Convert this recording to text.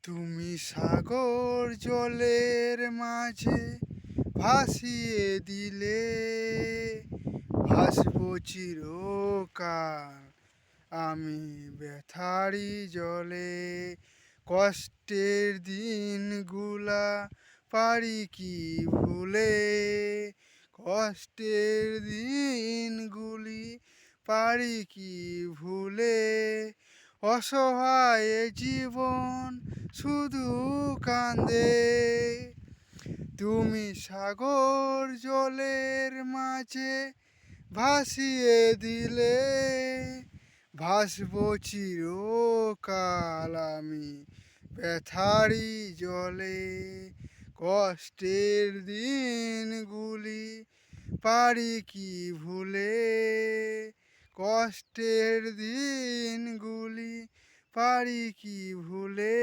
তুমি সাগর জলের মাঝে ভাসিয়ে দিলে, ভাসবো চিরকাল আমি ব্যথারি জলে। কষ্টের দিনগুলা পারি কি ভুলে, কষ্টের দিনগুলি পারি কি ভুলে। অসহায় জীবন শুধু কান্দে, তুমি সাগর জলের মাঝে ভাসিয়ে দিলে, ভাসবো চিরকাল আমি ব্যথারি জলে। কষ্টের দিনগুলি পারি কি ভুলে, কষ্টের দিনগুলি পারি কি ভুলে।